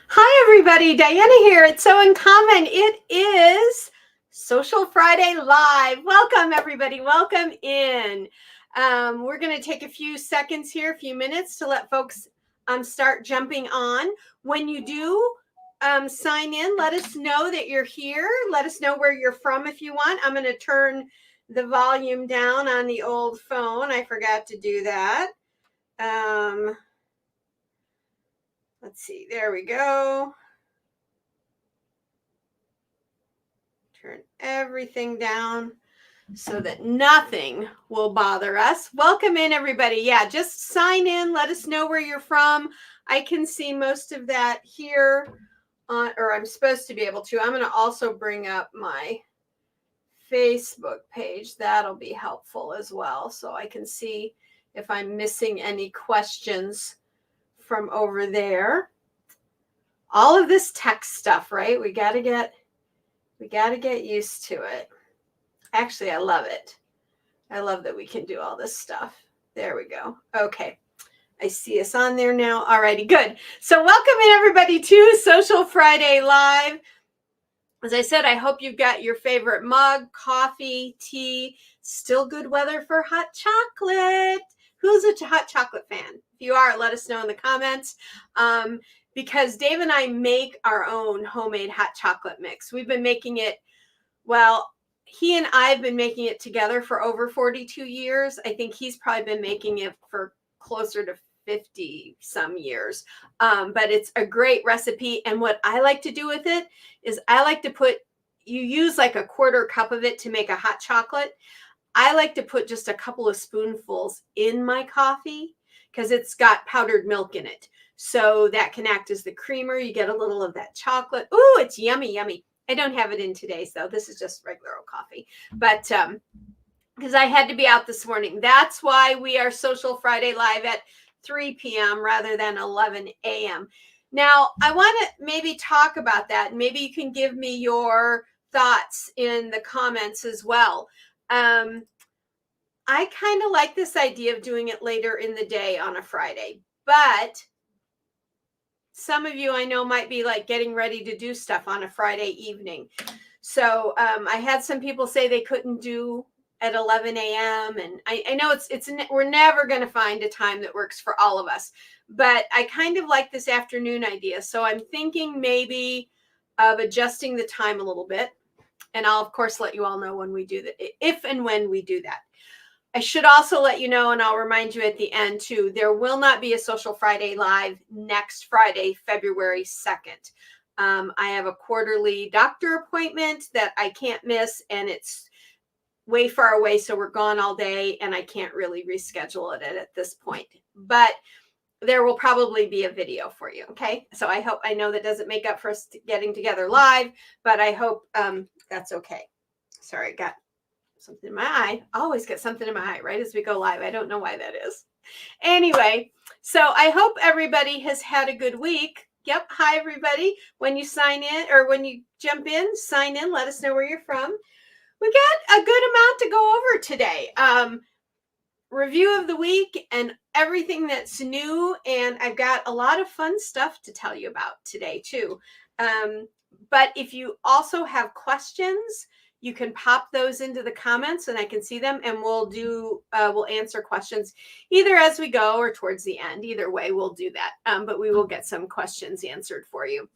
Hi, everybody. Diana here. It's so uncommon. It is Social Friday Live. Welcome, everybody. Welcome in. We're going to take a few seconds here, a few minutes to let folks start jumping on. When you do sign in, let us know that you're here. Let us know where you're from if you want. I'm going to turn the volume down on the old phone. I forgot to do that. Let's see. There we go. Turn everything down so that nothing will bother us. Welcome in, everybody. Yeah, just sign in. Let us know where you're from. I can see most of that here, or I'm supposed to be able to. I'm going to also bring up my Facebook page. That'll be helpful as well, so I can see if I'm missing any questions from over there. All of this text stuff, right? We got to get used to it. Actually, I love it. I love that we can do all this stuff. There we go. Okay. I see us on there now. Alrighty, good. So welcome in, everybody, to Social Friday Live. As I said, I hope you've got your favorite mug, coffee, tea. Still good weather for hot chocolate. Who's a hot chocolate fan? If you are, let us know in the comments. Because Dave and I make our own homemade hot chocolate mix. We've been making it, well, he and I have been making it together for over 42 years. I think he's probably been making it for closer to 50 some years. But it's a great recipe. And what I like to do with it is I like to you use like a quarter cup of it to make a hot chocolate. I like to put just a couple of spoonfuls in my coffee because it's got powdered milk in it. So that can act as the creamer. You get a little of that chocolate. Ooh, it's yummy, yummy. I don't have it in today's, though. This is just regular old coffee. But because I had to be out this morning. That's why we are Social Friday Live at 3 p.m. rather than 11 a.m. Now, I want to maybe talk about that. Maybe you can give me your thoughts in the comments as well. I kind of like this idea of doing it later in the day on a Friday, but some of you I know might be like getting ready to do stuff on a Friday evening. So I had some people say they couldn't do at 11 a.m. And I know we're never going to find a time that works for all of us, but I kind of like this afternoon idea. So I'm thinking maybe of adjusting the time a little bit. And I'll, of course, let you all know when we do that, if and when we do that. I should also let you know, and I'll remind you at the end too, there will not be a Social Friday Live next Friday, February 2nd. I have a quarterly doctor appointment that I can't miss, and it's way far away, so we're gone all day, and I can't really reschedule it at this point. But there will probably be a video for you, okay? So I know that doesn't make up for us getting together live, but I hope that's okay. Sorry, I got something in my eye. I always get something in my eye right as we go live. I don't know why that is. Anyway, so I hope everybody has had a good week. Yep. Hi, everybody. When you sign in or when you jump in, sign in. Let us know where you're from. We got a good amount to go over today. Review of the week and everything that's new. And I've got a lot of fun stuff to tell you about today, too. But if you also have questions, you can pop those into the comments and I can see them, and we'll answer questions either as we go or towards the end. Either way, we'll do that. But we will get some questions answered for you.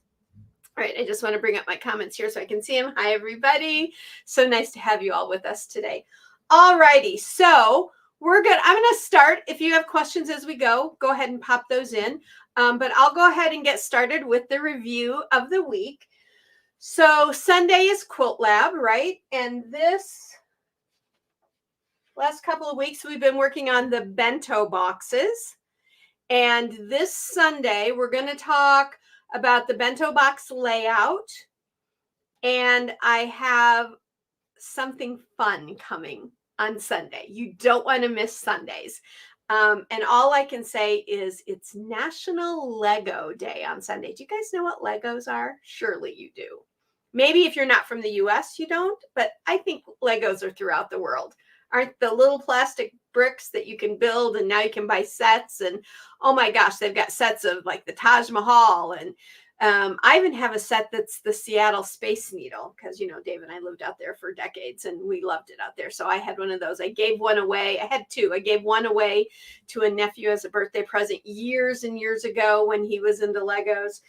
All right, I just want to bring up my comments here so I can see them. Hi, everybody. So nice to have you all with us today. All righty, so we're good. I'm going to start. If you have questions as we go ahead and pop those in. But I'll go ahead and get started with the review of the week. So Sunday is Quilt Lab, right? And this last couple of weeks, we've been working on the bento boxes. And this Sunday, we're going to talk about the bento box layout. And I have something fun coming on Sunday. You don't want to miss Sundays. And all I can say is it's National Lego Day on Sunday. Do you guys know what Legos are? Surely you do. Maybe if you're not from the US, you don't, but I think Legos are throughout the world. Aren't the little plastic bricks that you can build and now you can buy sets? And oh my gosh, they've got sets of like the Taj Mahal and I even have a set that's the Seattle Space Needle because, Dave and I lived out there for decades and we loved it out there. So I had one of those. I gave one away. I had two. I gave one away to a nephew as a birthday present years and years ago when he was into Legos.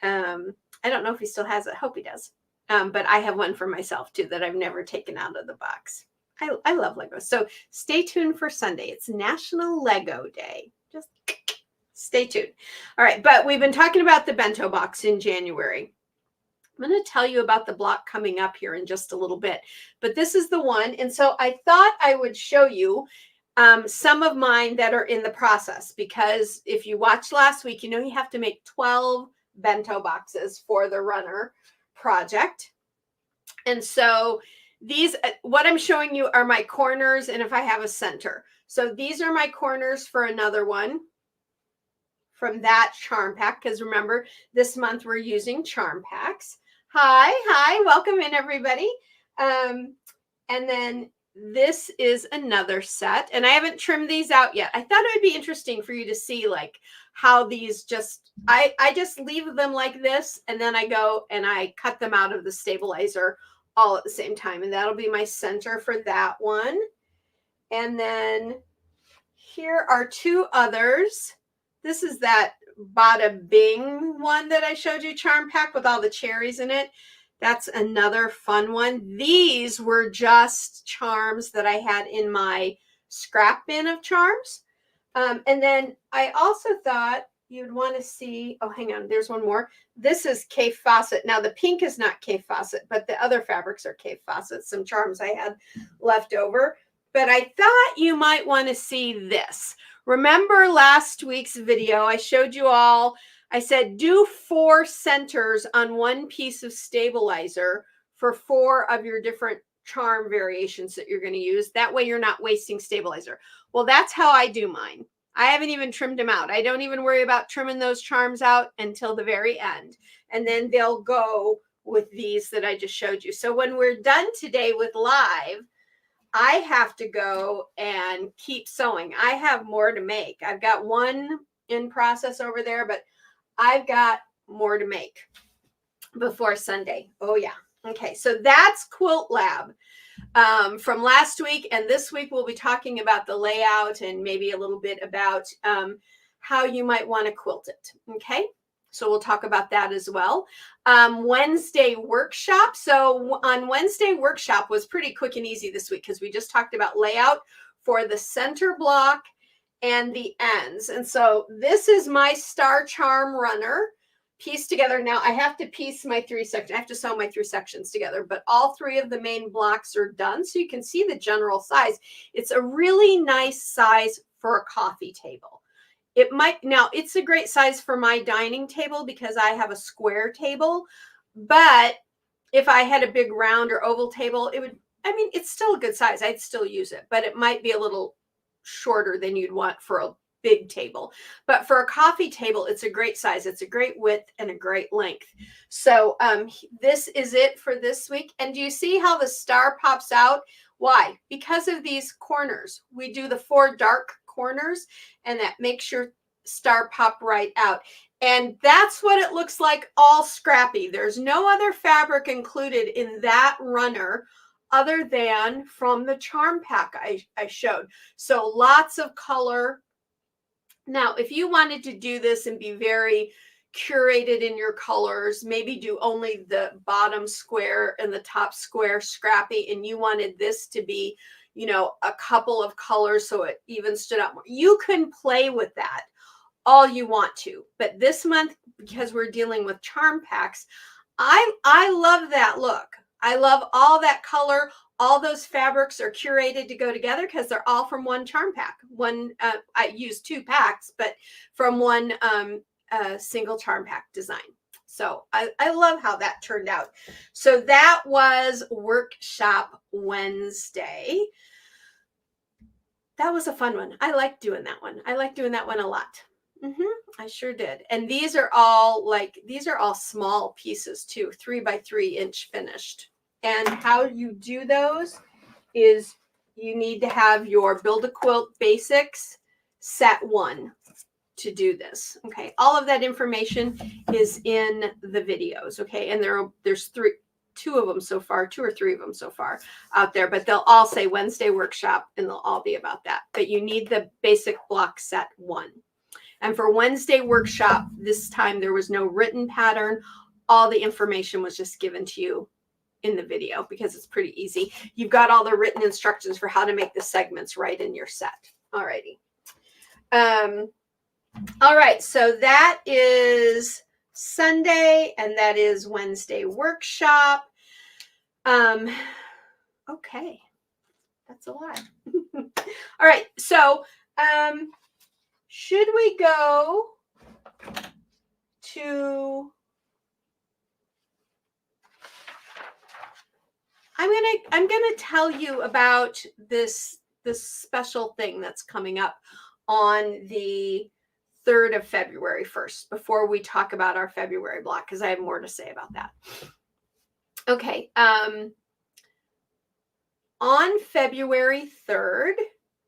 I don't know if he still has it. I hope he does. But I have one for myself too that I've never taken out of the box. I love Legos. So stay tuned for Sunday. It's National Lego Day. Just stay tuned. All right, but we've been talking about the bento box in January. I'm going to tell you about the block coming up here in just a little bit, but this is the one. And so I thought I would show you some of mine that are in the process, because if you watched last week, you have to make 12 bento boxes for the runner project. And so these, what I'm showing you are my corners and if I have a center. So these are my corners for another one from that charm pack, because remember, this month we're using charm packs. Hi, welcome in everybody. And then this is another set, and I haven't trimmed these out yet. I thought it would be interesting for you to see like how these I just leave them like this, and then I go and I cut them out of the stabilizer all at the same time, and that'll be my center for that one. And then here are two others. This is that Bada Bing one that I showed you, charm pack with all the cherries in it. That's another fun one. These were just charms that I had in my scrap bin of charms. And then I also thought you'd want to see, oh, hang on, there's one more. This is Kay Fawcett. Now the pink is not Kay Fawcett, but the other fabrics are Kay Fawcett, some charms I had left over. But I thought you might want to see this. Remember last week's video, I showed you all, I said, do 4 centers on one piece of stabilizer for 4 of your different charm variations that you're going to use. That way you're not wasting stabilizer. Well, that's how I do mine. I haven't even trimmed them out. I don't even worry about trimming those charms out until the very end. And then they'll go with these that I just showed you. So when we're done today with live, I have to go and keep sewing. I have more to make. I've got one in process over there, but I've got more to make before Sunday. Oh yeah. Okay. So that's Quilt Lab from last week. And this week we'll be talking about the layout and maybe a little bit about how you might want to quilt it. Okay. So we'll talk about that as well. Wednesday workshop. So on Wednesday workshop was pretty quick and easy this week because we just talked about layout for the center block and the ends. And so this is my star charm runner pieced together. Now I have to piece my 3 sections. I have to sew my 3 sections together, but all 3 of the main blocks are done. So you can see the general size. It's a really nice size for a coffee table. Now it's a great size for my dining table because I have a square table, but if I had a big round or oval table, it's still a good size. I'd still use it, but it might be a little shorter than you'd want for a big table. But for a coffee table, it's a great size. It's a great width and a great length. So this is it for this week. And do you see how the star pops out? Why? Because of these corners. We do the 4 dark corners, and that makes your star pop right out. And that's what it looks like, all scrappy. There's no other fabric included in that runner other than from the charm pack I showed. So lots of color. Now, if you wanted to do this and be very curated in your colors, maybe do only the bottom square and the top square scrappy, and you wanted this to be a couple of colors so it even stood out more, you can play with that all you want to. But this month, because we're dealing with charm packs, I love that look. I love all that color. All those fabrics are curated to go together because they're all from one charm pack. I use 2 packs, but from one single charm pack design. So I love how that turned out. So that was Workshop Wednesday. That was a fun one. I like doing that one. I like doing that one a lot. I sure did. And these are all small pieces too, 3 by 3 inch finished. And how you do those is you need to have your Build a Quilt Basics set 1 to do this. Okay, all of that information is in the videos. Okay, and there's two of them so far, 2 or 3 of them so far out there, but they'll all say Wednesday workshop and they'll all be about that. But you need the basic block set 1. And for Wednesday workshop, this time there was no written pattern. All the information was just given to you in the video because it's pretty easy. You've got all the written instructions for how to make the segments right in your set. All righty. All right, so that is Sunday and that is Wednesday workshop. Okay, that's a lot. All right, so should we go to, I'm gonna tell you about this special thing that's coming up on the 3rd of February first, before we talk about our February block, because I have more to say about that. Okay, on February 3rd,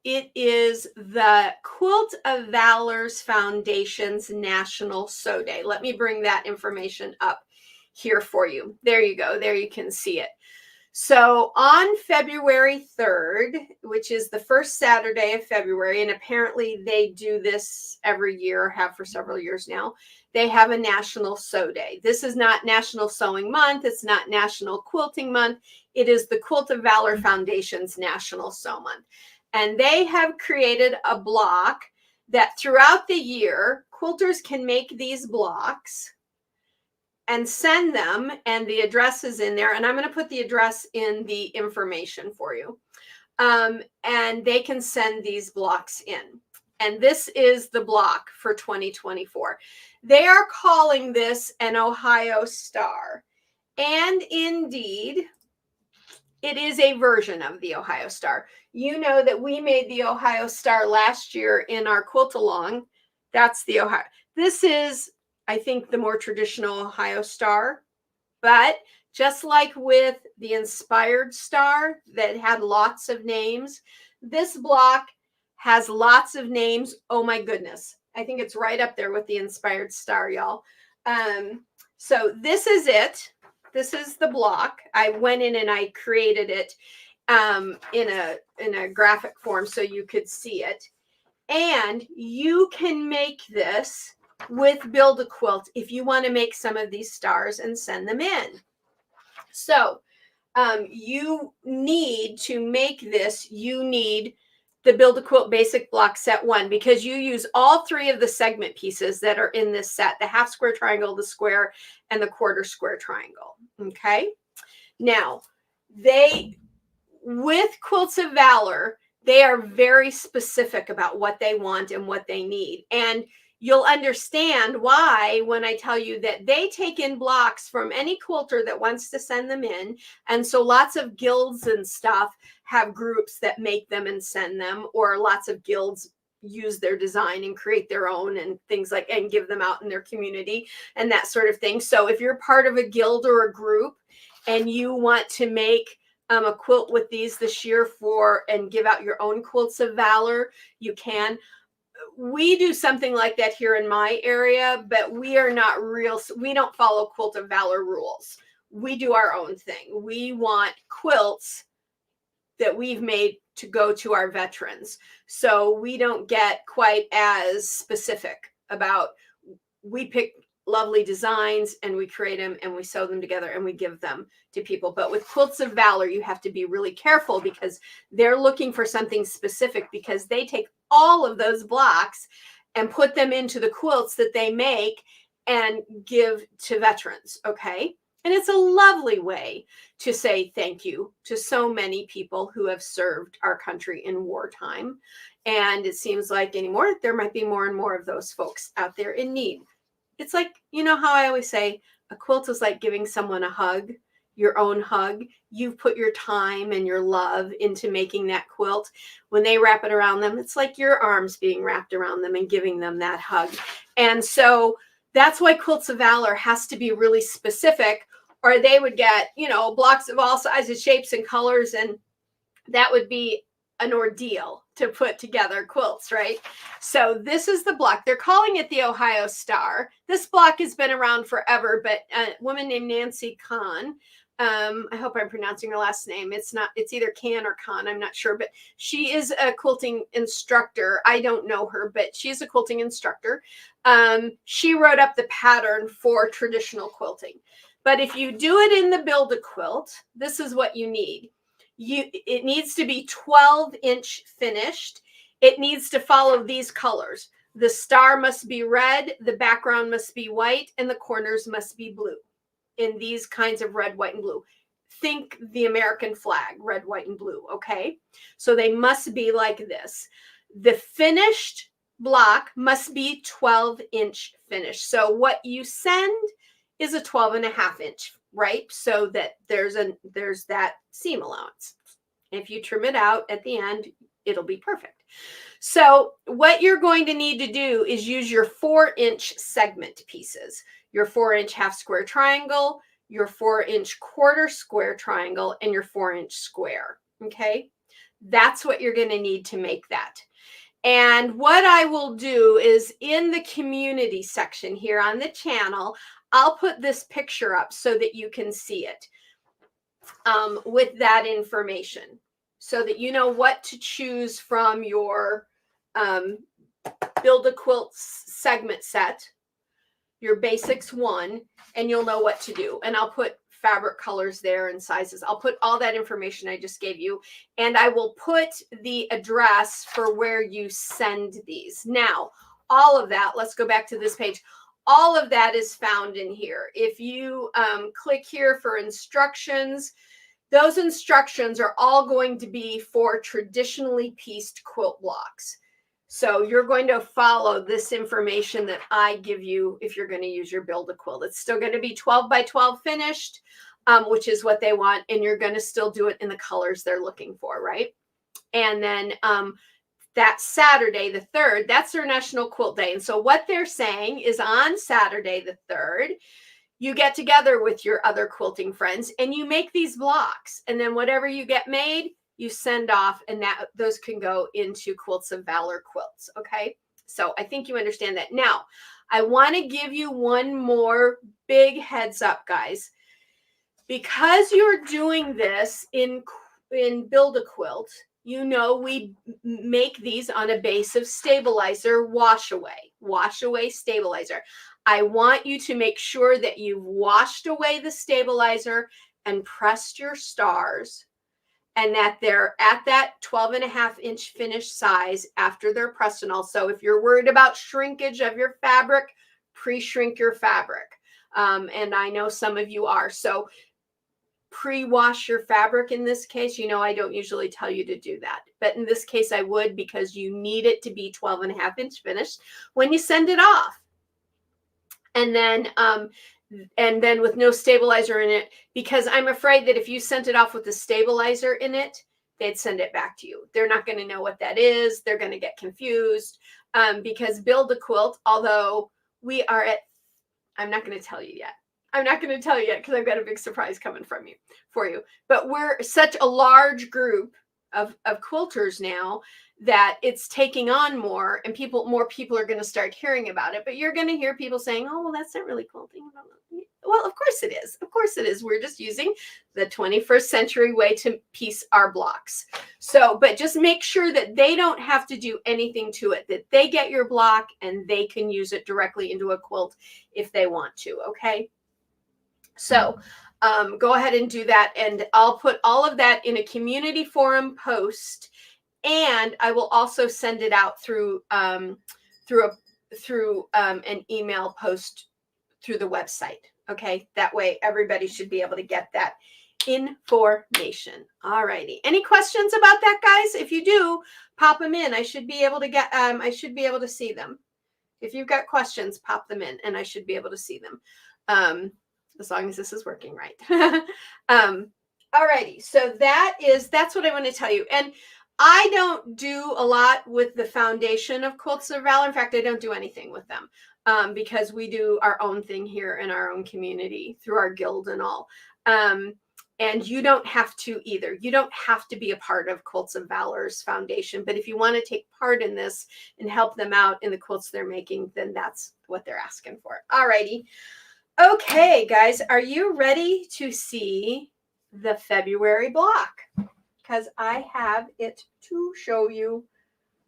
it is the Quilt of Valor's Foundation's National Sew Day. Let me bring that information up here for you. There you go. There you can see it. So on February 3rd, which is the first Saturday of February, and apparently they do this every year, have for several years now, they have a National Sew Day. This is not National Sewing Month. It's not National Quilting Month. It is the Quilt of Valor Foundation's National Sew Month. And they have created a block that throughout the year, quilters can make these blocks and send them, and the address is in there. And I'm going to put the address in the information for you. And they can send these blocks in. And this is the block for 2024. They are calling this an Ohio Star. And indeed, it is a version of the Ohio Star. You know that we made the Ohio Star last year in our quilt along. That's the Ohio. This is, I think, the more traditional Ohio Star. But just like with the Inspired Star that had lots of names, this block has lots of names. Oh my goodness. I think it's right up there with the Inspired Star, y'all. So this is it. This is the block. I went in and I created it in a graphic form so you could see it. And you can make this with Build a Quilt if you want to make some of these stars and send them in. So you need to make this, you need the Build a Quilt Basic Block Set 1, because you use all 3 of the segment pieces that are in this set, the half square triangle, the square, and the quarter square triangle. Okay. Now, with Quilts of Valor, they are very specific about what they want and what they need. And you'll understand why when I tell you that they take in blocks from any quilter that wants to send them in. And so lots of guilds and stuff have groups that make them and send them, or lots of guilds use their design and create their own and things like, and give them out in their community and that sort of thing. So if you're part of a guild or a group and you want to make a quilt with these this year and give out your own Quilts of Valor, you can. We do something like that here in my area, but we are not we don't follow Quilt of Valor rules. We do our own thing. We want quilts that we've made to go to our veterans. So we don't get quite as specific about, we pick lovely designs and we create them and we sew them together and we give them to people. But with Quilts of Valor, you have to be really careful because they're looking for something specific, because they take all of those blocks and put them into the quilts that they make and give to veterans. Okay. And it's a lovely way to say thank you to so many people who have served our country in wartime. And it seems like anymore, there might be more and more of those folks out there in need. It's like, you know how I always say, a quilt is like giving someone a hug, your own hug. You've put your time and your love into making that quilt. When they wrap it around them, it's like your arms being wrapped around them and giving them that hug. And so that's why Quilts of Valor has to be really specific, or they would get, you know, blocks of all sizes, shapes, and colors, and that would be an ordeal to put together quilts, right? So this is the block. They're calling it the Ohio Star. This block has been around forever, but a woman named Nancy Kahn, I hope I'm pronouncing her last name. It's either Can or Kahn, I'm not sure, but she is a quilting instructor. I don't know her, but she's a quilting instructor. She wrote up the pattern for traditional quilting. But if you do it in the Build-A-Quilt, this is what you need. It needs to be 12-inch finished. It needs to follow these colors. The star must be red, the background must be white, and the corners must be blue in these kinds of red, white, and blue. Think the American flag, red, white, and blue, okay? So they must be like this. The finished block must be 12-inch finish. So what you send is a 12.5-inch, right? So that there's that seam allowance. If you trim it out at the end, it'll be perfect. So what you're going to need to do is use your 4-inch segment pieces, your 4-inch half square triangle, your 4-inch quarter square triangle, and your 4-inch square, okay? That's what you're going to need to make that. And what I will do is in the community section here on the channel, I'll put this picture up so that you can see it with that information so that you know what to choose from your Build-A-Quilt segment set, your basics 1, and you'll know what to do. And I'll put fabric colors there and sizes. I'll put all that information I just gave you, and I will put the address for where you send these. Now, all of that, let's go back to this page. All of that is found in here. If you click here for instructions, those instructions are all going to be for traditionally pieced quilt blocks. So you're going to follow this information that I give you if you're going to use your Build-A-Quilt. It's still going to be 12 by 12 finished, which is what they want. And you're going to still do it in the colors they're looking for, right? And then that Saturday, the 3rd, that's their National Quilt Day. And so what they're saying is on Saturday, the 3rd, you get together with your other quilting friends and you make these blocks. And then whatever you get made, you send off, and those can go into Quilts of Valor quilts, okay? So I think you understand that. Now, I want to give you one more big heads up, guys. Because you're doing this in Build-A-Quilt, you know we make these on a base of stabilizer wash away stabilizer. I want you to make sure that you've washed away the stabilizer and pressed your stars, and that they're at that 12.5-inch finish size after they're pressed and all. So if you're worried about shrinkage of your fabric, pre-shrink your fabric. And I know some of you are. So pre-wash your fabric in this case. You know, I don't usually tell you to do that, but in this case I would, because you need it to be 12.5-inch finished when you send it off. And then with no stabilizer in it, because I'm afraid that if you sent it off with the stabilizer in it, they'd send it back to you. They're not going to know what that is. They're going to get confused because Build-A-Quilt, although we are at, I'm not going to tell you yet. I'm not going to tell you yet because I've got a big surprise coming for you. But we're such a large group of quilters now that it's taking on more, and more people are going to start hearing about it. But you're going to hear people saying, oh, well, that's not really quilting. Well, of course it is. Of course it is. We're just using the 21st century way to piece our blocks. So, but just make sure that they don't have to do anything to it, that they get your block and they can use it directly into a quilt if they want to. Okay. So go ahead and do that. And I'll put all of that in a community forum post. And I will also send it out through an email post through the website. Okay, that way everybody should be able to get that information. All righty. Any questions about that, guys? If you do, pop them in. I should be able to get. I should be able to see them. If you've got questions, pop them in, and I should be able to see them. As long as this is working right. All righty. So that's what I want to tell you. And I don't do a lot with the foundation of Quilts of Valor. In fact, I don't do anything with them because we do our own thing here in our own community through our guild and all. And you don't have to either. You don't have to be a part of Quilts of Valor's foundation. But if you want to take part in this and help them out in the quilts they're making, then that's what they're asking for. All righty. Okay, guys, are you ready to see the February block? Because I have it to show you.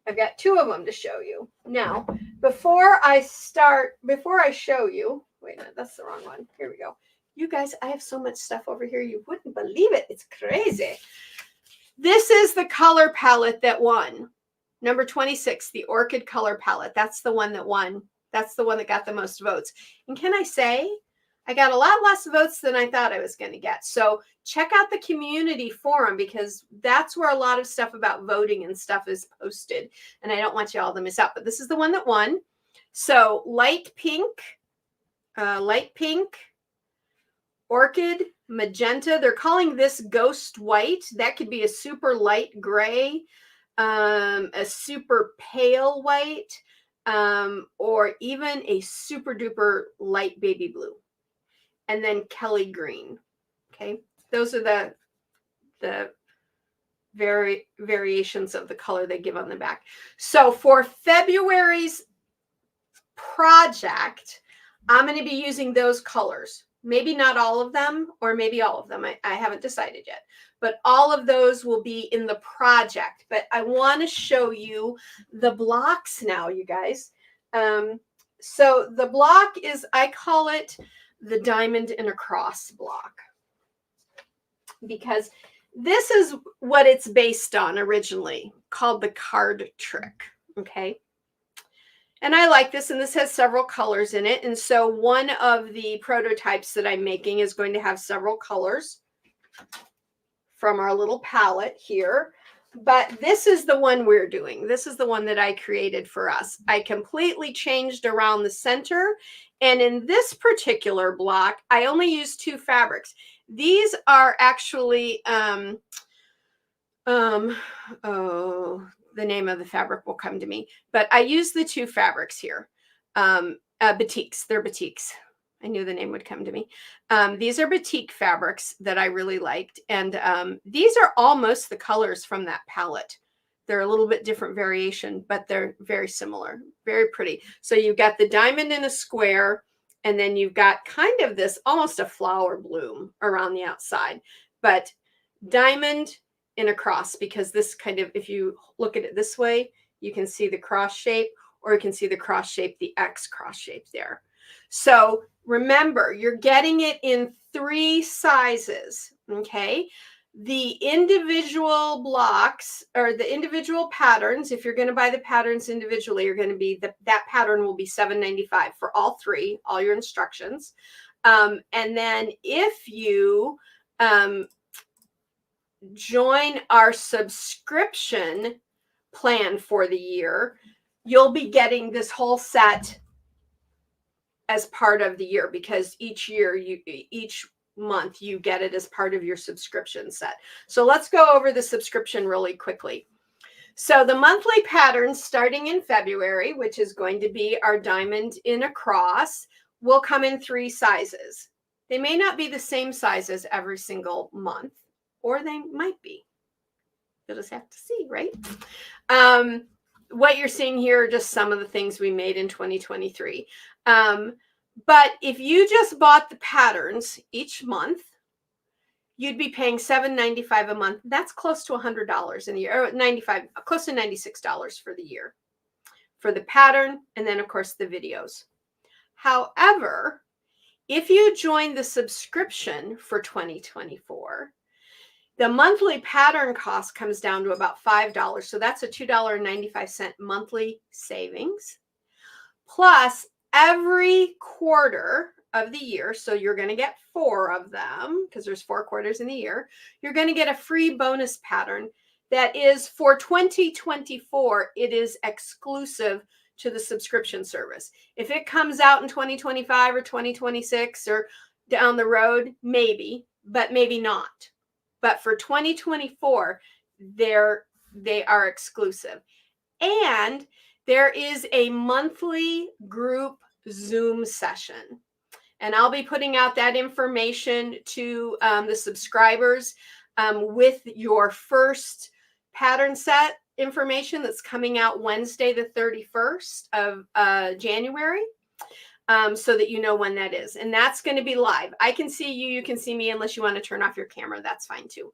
I've got two of them to show you. Now, before I show you, wait a minute, that's the wrong one. Here we go. You guys, I have so much stuff over here. You wouldn't believe it. It's crazy. This is the color palette that won. Number 26, the Orchid color palette. That's the one that won. That's the one that got the most votes. And can I say, I got a lot less votes than I thought I was going to get. So check out the community forum, because that's where a lot of stuff about voting and stuff is posted. And I don't want you all to miss out. But this is the one that won. So light pink, orchid, magenta. They're calling this ghost white. That could be a super light gray, a super pale white, or even a super duper light baby blue. And then Kelly green. Okay, those are the variations of the color they give on the back. So for February's project, I'm going to be using those colors. Maybe not all of them, or maybe all of them. I haven't decided yet. But all of those will be in the project. But I want to show you the blocks now, you guys. So the block is, I call it the diamond in a cross block, because this is what it's based on originally, called the card trick. Okay. And I like this, and this has several colors in it. And so one of the prototypes that I'm making is going to have several colors from our little palette here. But this is the one we're doing. This is the one that I created for us. I completely changed around the center. And in this particular block, I only used two fabrics. These are actually, the name of the fabric will come to me, but I use the two fabrics here. Batiks, they're batiks. I knew the name would come to me. These are batik fabrics that I really liked. And these are almost the colors from that palette. They're a little bit different variation, but they're very similar, very pretty. So you've got the diamond in a square, and then you've got kind of this, almost a flower bloom around the outside, but diamond in a cross, because this kind of, if you look at it this way, you can see the cross shape, or you can see the cross shape, the X cross shape there. So remember, you're getting it in 3 sizes, okay? The individual blocks, or the individual patterns, if you're going to buy the patterns individually, you're going to be, that pattern will be $7.95 for all 3, all your instructions. And then if you join our subscription plan for the year, you'll be getting this whole set as part of the year, because each month you get it as part of your subscription set. So let's go over the subscription really quickly. So the monthly patterns starting in February, which is going to be our diamond in a cross, will come in 3 sizes. They may not be the same sizes every single month, or they might be. You'll just have to see, right? What you're seeing here are just some of the things we made in 2023. But if you just bought the patterns each month, you'd be paying $7.95 a month. That's close to $100 in the year, or $95, close to $96 for the year, for the pattern, and then of course the videos. However, if you join the subscription for 2024, the monthly pattern cost comes down to about $5. So that's a $2.95 monthly savings. Plus, every quarter of the year, so you're going to get 4 of them, because there's 4 quarters in the year, you're going to get a free bonus pattern that is for 2024. It is exclusive to the subscription service. If it comes out in 2025 or 2026 or down the road, maybe, but maybe not. But for 2024, they are exclusive. And there is a monthly group Zoom session And I'll be putting out that information to the subscribers with your first pattern set information that's coming out Wednesday, the 31st of January. So that you know when that is. And that's going to be live. I can see you. You can see me unless you want to turn off your camera. That's fine too.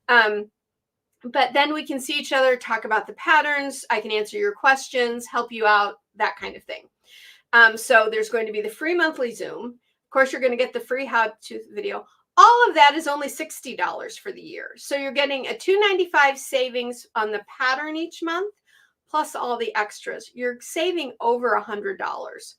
But then we can see each other, talk about the patterns. I can answer your questions, help you out, that kind of thing. So there's going to be the free monthly Zoom. Of course, you're going to get the free how-to video. All of that is only $60 for the year. So you're getting a $295 savings on the pattern each month, plus all the extras. You're saving over $100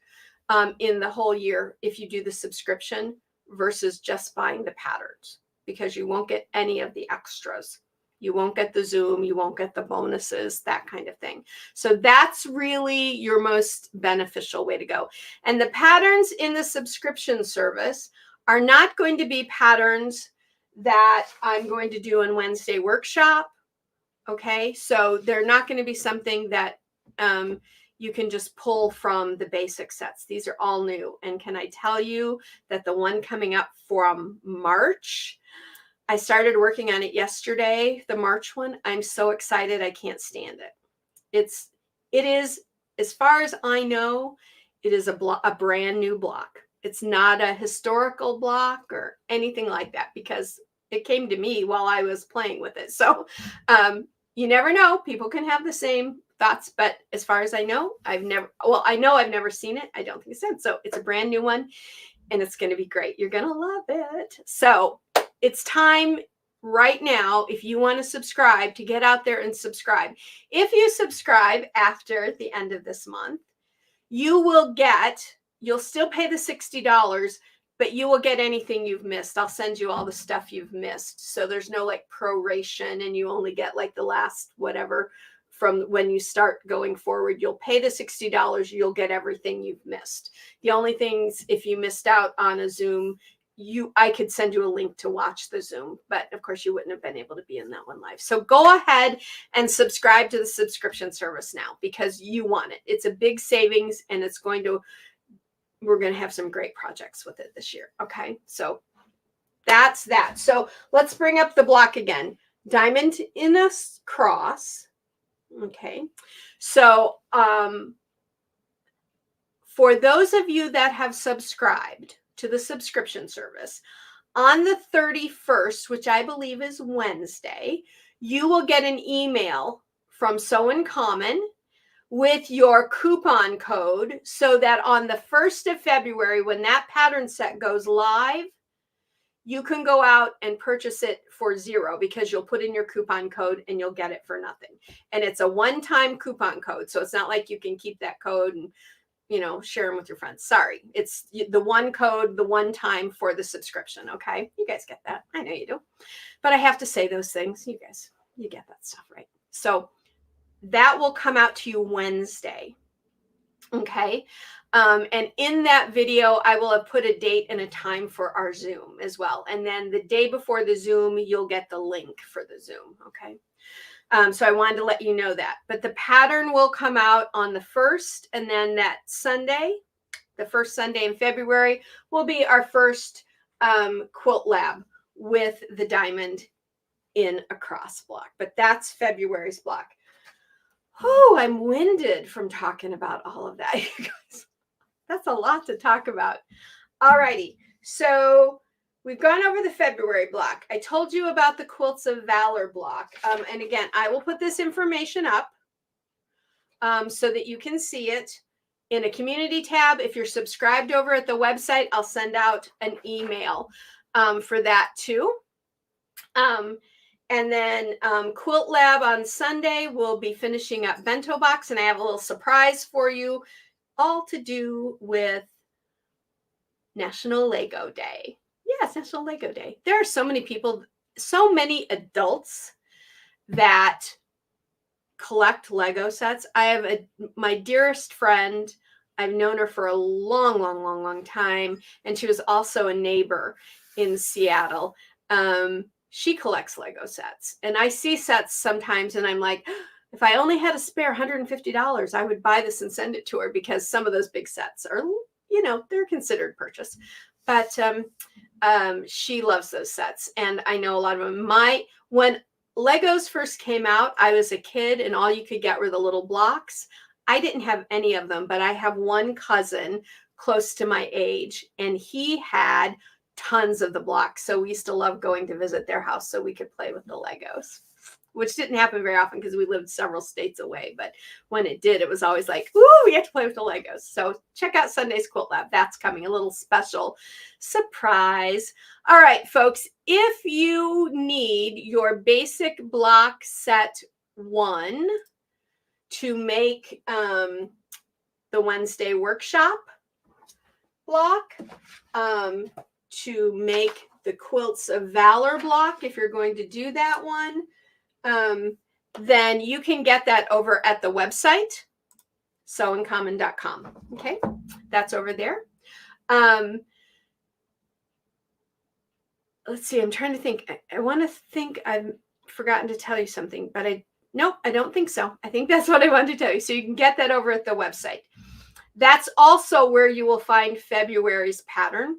in the whole year if you do the subscription versus just buying the patterns, because you won't get any of the extras. You won't get the Zoom, you won't get the bonuses, that kind of thing. So that's really your most beneficial way to go. And the patterns in the subscription service are not going to be patterns that I'm going to do in Wednesday workshop. Okay, so they're not going to be something that you can just pull from the basic sets. These are all new. And can I tell you that the one coming up from March, I started working on it yesterday, the March one. I'm so excited. I can't stand it. It is, as far as I know, it is a brand new block. It's not a historical block or anything like that, because it came to me while I was playing with it. So you never know. People can have the same thoughts, but as far as I know, I've never seen it. I don't think it's said. So it's a brand new one, and it's going to be great. You're going to love it. So it's time right now, if you want to subscribe, to get out there and subscribe. If you subscribe after the end of this month, you'll still pay the $60, but you will get anything you've missed. I'll send you all the stuff you've missed. So there's no like proration, and you only get like the last whatever from when you start going forward. You'll pay the $60. You'll get everything you've missed. The only things, if you missed out on a Zoom, I could send you a link to watch the Zoom, but of course you wouldn't have been able to be in that one live. So go ahead and subscribe to the subscription service now, because you want it. It's a big savings, and we're going to have some great projects with it this year. Okay. So that's that. So let's bring up the block again. Diamond in a cross. Okay. So, for those of you that have subscribed to the subscription service, on the 31st, which I believe is Wednesday, you will get an email from Sew in Common with your coupon code, so that on the 1st of February, when that pattern set goes live, you can go out and purchase it for $0, because you'll put in your coupon code and you'll get it for nothing. And it's a one-time coupon code. So it's not like you can keep that code and share them with your friends. Sorry. It's the one code, the one time for the subscription. Okay. You guys get that. I know you do. But I have to say those things. You get that stuff, right? So that will come out to you Wednesday. Okay. And in that video, I will have put a date and a time for our Zoom as well. And then the day before the Zoom, you'll get the link for the Zoom. Okay. So I wanted to let you know that. But the pattern will come out on the 1st, and then that Sunday, the first Sunday in February, will be our first quilt lab with the diamond in a cross block. But that's February's block. Oh, I'm winded from talking about all of that, you guys. That's a lot to talk about. All righty. So we've gone over the February block. I told you about the Quilts of Valor block. And again, I will put this information up so that you can see it in a community tab. If you're subscribed over at the website, I'll send out an email for that too. And then Quilt Lab on Sunday, we'll be finishing up Bento Box, and I have a little surprise for you, all to do with National Lego Day. Yes, National Lego Day. There are so many people, so many adults that collect Lego sets. I have my dearest friend. I've known her for a long time, and she was also a neighbor in Seattle. She collects Lego sets, and I see sets sometimes, and I'm like, if I only had a spare $150, I would buy this and send it to her, because some of those big sets are, they're considered purchase. but she loves those sets, and I know a lot of them. When Legos first came out, I was a kid, and all you could get were the little blocks. I didn't have any of them, but I have one cousin close to my age, and he had tons of the blocks. So we used to love going to visit their house so we could play with the Legos, which didn't happen very often because we lived several states away. But when it did, it was always like, ooh, we have to play with the Legos. So check out Sunday's Quilt Lab. That's coming, a little special surprise. All right, folks, if you need your basic block set 1 to make the Wednesday workshop block, to make the Quilts of Valor block, if you're going to do that one, then you can get that over at the website, sewincommon.com. Okay, that's over there. Let's see, I'm trying to think. I want to think I've forgotten to tell you something, but nope, I don't think so. I think that's what I wanted to tell you. So you can get that over at the website. That's also where you will find February's pattern.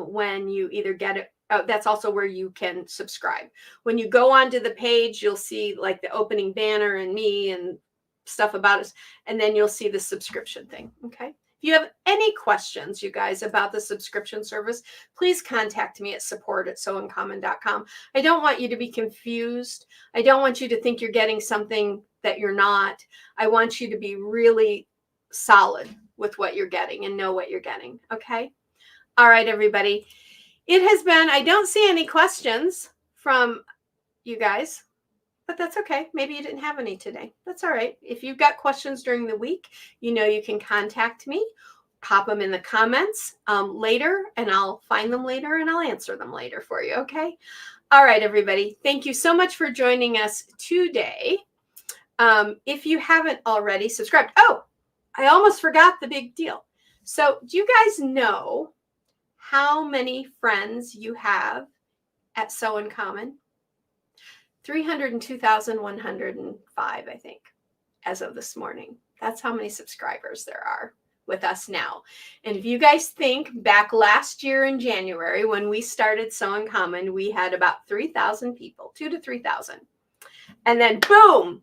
When you either get it, that's also where you can subscribe. When you go onto the page, you'll see like the opening banner and me and stuff about us, and then you'll see the subscription thing. Okay. If you have any questions, you guys, about the subscription service, please contact me at support@sewincommon.com. I don't want you to be confused. I don't want you to think you're getting something that you're not. I want you to be really solid with what you're getting and know what you're getting. Okay. All right, everybody. It has been, I don't see any questions from you guys, but that's okay. Maybe you didn't have any today. That's all right. If you've got questions during the week, you know you can contact me, pop them in the comments later, and I'll find them later and I'll answer them later for you, okay? All right, everybody. Thank you so much for joining us today. If you haven't already subscribed, oh, I almost forgot the big deal. So do you guys know how many friends you have at Sew in Common? 302,105, I think, as of this morning. That's how many subscribers there are with us now. And if you guys think back last year in January when we started Sew in Common, we had about 3,000 people, 2,000 to 3,000. And then boom,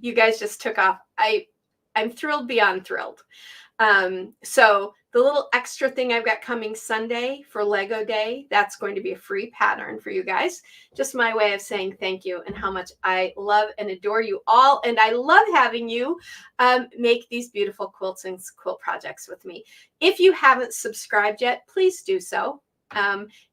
you guys just took off. I'm thrilled beyond thrilled. So the little extra thing I've got coming Sunday for Lego Day, that's going to be a free pattern for you guys. Just my way of saying thank you and how much I love and adore you all. And I love having you make these beautiful quilts and quilt projects with me. If you haven't subscribed yet, please do so.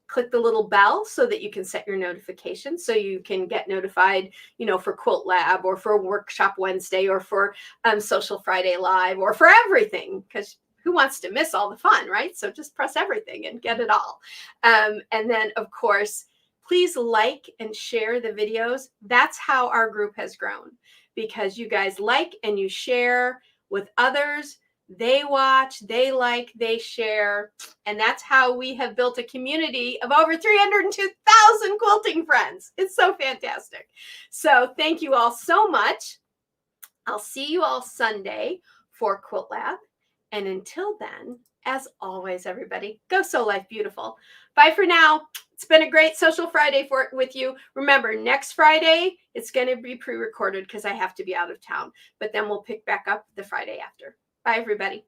Click the little bell so that you can set your notifications so you can get notified, you know, for Quilt Lab or for Workshop Wednesday or for Social Friday Live or for everything, because who wants to miss all the fun, right? So just press everything and get it all. And then, of course, please like and share the videos. That's how our group has grown, because you guys like and you share with others. They watch, they like, they share, and that's how we have built a community of over 302,000 quilting friends. It's so fantastic. So thank you all so much. I'll see you all Sunday for Quilt Lab. And until then, as always, everybody, go sew life beautiful. Bye for now. It's been a great Social Friday with you. Remember, next Friday, it's going to be pre-recorded because I have to be out of town. But then we'll pick back up the Friday after. Bye, everybody.